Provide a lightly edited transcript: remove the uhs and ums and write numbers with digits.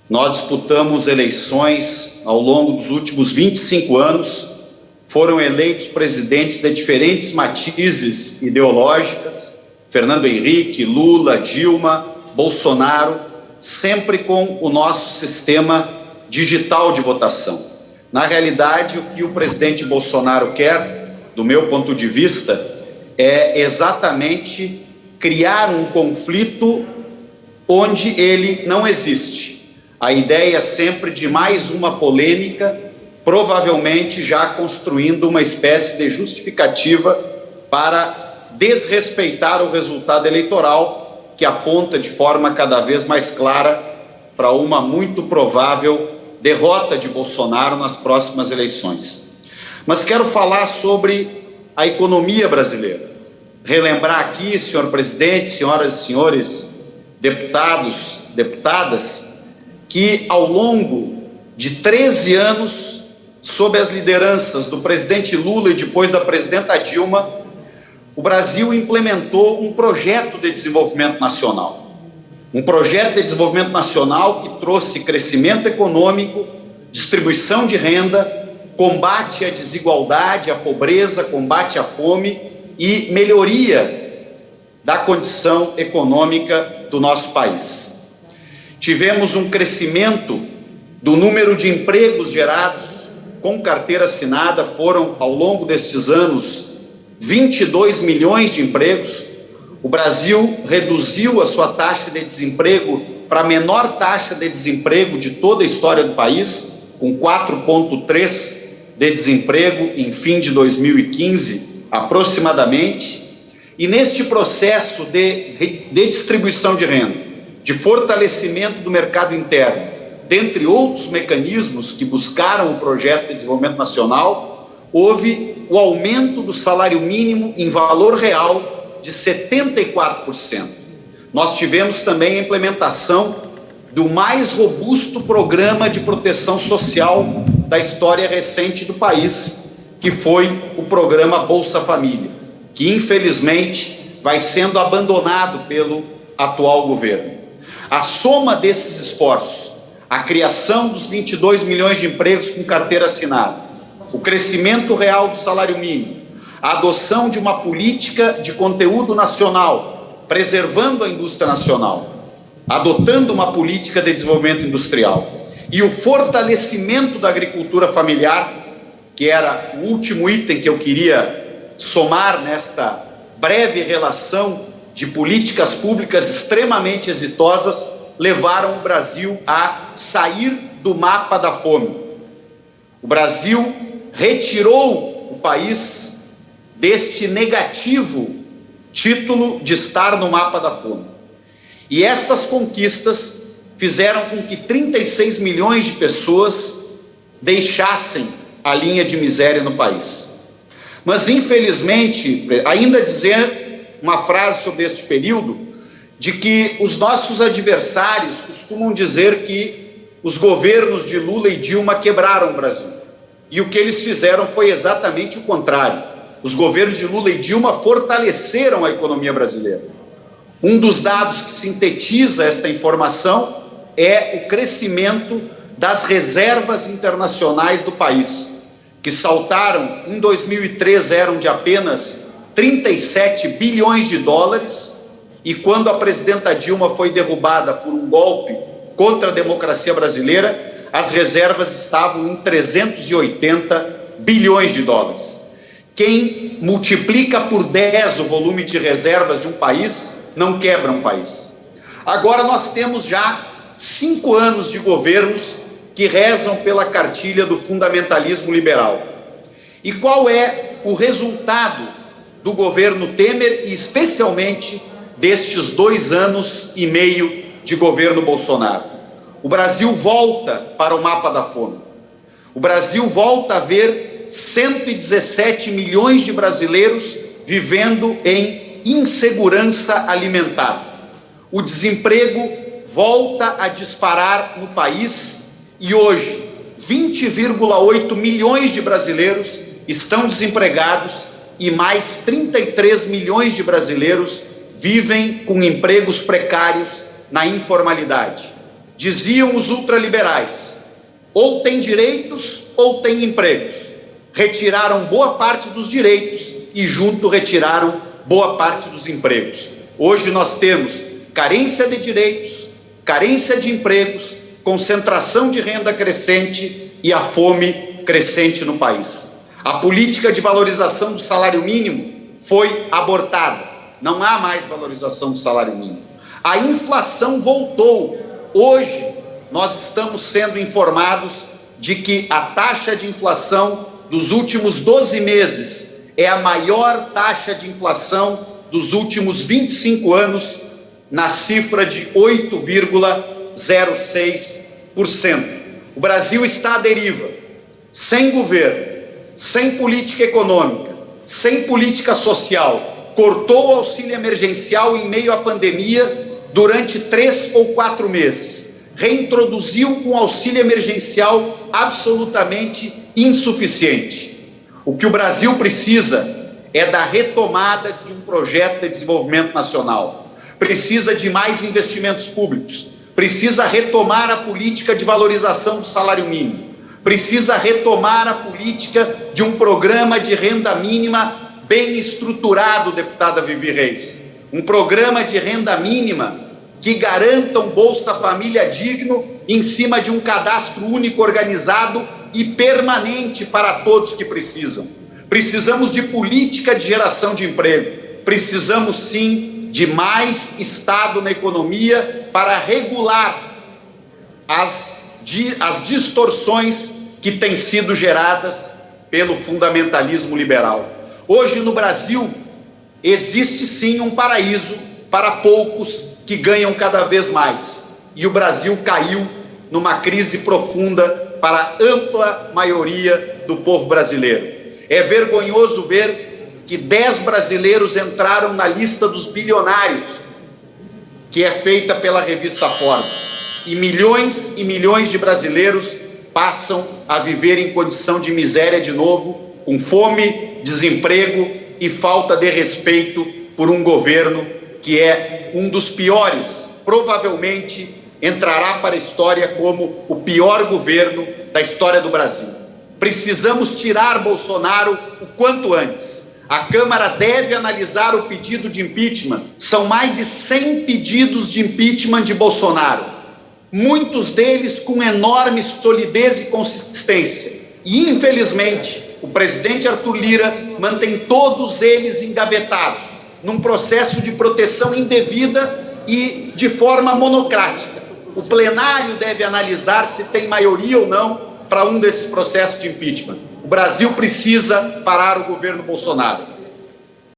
Nós disputamos eleições ao longo dos últimos 25 anos, foram eleitos presidentes de diferentes matizes ideológicas, Fernando Henrique, Lula, Dilma, Bolsonaro, sempre com o nosso sistema digital de votação. Na realidade, o que o presidente Bolsonaro quer, do meu ponto de vista, é exatamente criar um conflito onde ele não existe. A ideia sempre de mais uma polêmica, provavelmente já construindo uma espécie de justificativa para desrespeitar o resultado eleitoral, que aponta de forma cada vez mais clara para uma muito provável derrota de Bolsonaro nas próximas eleições. Mas quero falar sobre a economia brasileira. Relembrar aqui, senhor presidente, senhoras e senhores deputados, deputadas, que ao longo de 13 anos, sob as lideranças do presidente Lula e depois da presidenta Dilma, o Brasil implementou um projeto de desenvolvimento nacional. Um projeto de desenvolvimento nacional que trouxe crescimento econômico, distribuição de renda, combate à desigualdade, à pobreza, combate à fome e melhoria da condição econômica do nosso país. Tivemos um crescimento do número de empregos gerados com carteira assinada, foram ao longo destes anos 22 milhões de empregos. O Brasil reduziu a sua taxa de desemprego para a menor taxa de desemprego de toda a história do país, com 4,3% de desemprego em fim de 2015, aproximadamente. E neste processo de distribuição de renda, de fortalecimento do mercado interno, dentre outros mecanismos que buscaram o projeto de desenvolvimento nacional, houve o aumento do salário mínimo em valor real de 74%. Nós tivemos também a implementação do mais robusto programa de proteção social da história recente do país, que foi o programa Bolsa Família, que infelizmente vai sendo abandonado pelo atual governo. A soma desses esforços, a criação dos 22 milhões de empregos com carteira assinada, o crescimento real do salário mínimo, a adoção de uma política de conteúdo nacional, preservando a indústria nacional, adotando uma política de desenvolvimento industrial e o fortalecimento da agricultura familiar, que era o último item que eu queria somar nesta breve relação de políticas públicas extremamente exitosas, levaram o Brasil a sair do mapa da fome. O Brasil retirou o país deste negativo título de estar no mapa da fome. E estas conquistas fizeram com que 36 milhões de pessoas deixassem a linha de miséria no país. Mas, infelizmente, ainda dizer uma frase sobre este período, de que os nossos adversários costumam dizer que os governos de Lula e Dilma quebraram o Brasil. E o que eles fizeram foi exatamente o contrário. Os governos de Lula e Dilma fortaleceram a economia brasileira. Um dos dados que sintetiza esta informação é o crescimento das reservas internacionais do país, que saltaram, em 2003 eram de apenas 37 bilhões de dólares, e quando a presidenta Dilma foi derrubada por um golpe contra a democracia brasileira, as reservas estavam em 380 bilhões de dólares. Quem multiplica por 10 o volume de reservas de um país, não quebra um país. Agora nós temos já 5 anos de governos que rezam pela cartilha do fundamentalismo liberal. E qual é o resultado do governo Temer e especialmente destes 2 anos e meio de governo Bolsonaro? O Brasil volta para o mapa da fome. O Brasil volta a ver 117 milhões de brasileiros vivendo em insegurança alimentar. O desemprego volta a disparar no país e hoje 20,8 milhões de brasileiros estão desempregados e mais 33 milhões de brasileiros vivem com empregos precários na informalidade. Diziam os ultraliberais: ou tem direitos ou tem empregos. Retiraram boa parte dos direitos e junto retiraram boa parte dos empregos. Hoje nós temos carência de direitos, carência de empregos, concentração de renda crescente e a fome crescente no país. A política de valorização do salário mínimo foi abortada. Não há mais valorização do salário mínimo. A inflação voltou. Hoje nós estamos sendo informados de que a taxa de inflação dos últimos 12 meses é a maior taxa de inflação dos últimos 25 anos, na cifra de 8,06%. O Brasil está à deriva, sem governo, sem política econômica, sem política social, cortou o auxílio emergencial em meio à pandemia durante 3 ou 4 meses, reintroduziu um auxílio emergencial absolutamente insuficiente. O que o Brasil precisa é da retomada de um projeto de desenvolvimento nacional. Precisa de mais investimentos públicos, precisa retomar a política de valorização do salário mínimo, precisa retomar a política de um programa de renda mínima bem estruturado, deputada Vivi Reis. Um programa de renda mínima que garanta um Bolsa Família digno em cima de um cadastro único organizado e permanente para todos que precisam. Precisamos de política de geração de emprego. Precisamos, sim, de mais Estado na economia para regular as distorções que têm sido geradas pelo fundamentalismo liberal. Hoje, no Brasil, existe, sim, um paraíso para poucos que ganham cada vez mais. E o Brasil caiu numa crise profunda para a ampla maioria do povo brasileiro. É vergonhoso ver que 10 brasileiros entraram na lista dos bilionários, que é feita pela revista Forbes, e milhões de brasileiros passam a viver em condição de miséria de novo, com fome, desemprego e falta de respeito por um governo que é um dos piores, provavelmente entrará para a história como o pior governo da história do Brasil. Precisamos tirar Bolsonaro o quanto antes. A Câmara deve analisar o pedido de impeachment. São mais de 100 pedidos de impeachment de Bolsonaro, muitos deles com enorme solidez e consistência. E, infelizmente, o presidente Arthur Lira mantém todos eles engavetados, num processo de proteção indevida e de forma monocrática. O plenário deve analisar se tem maioria ou não para um desses processos de impeachment. O Brasil precisa parar o governo Bolsonaro.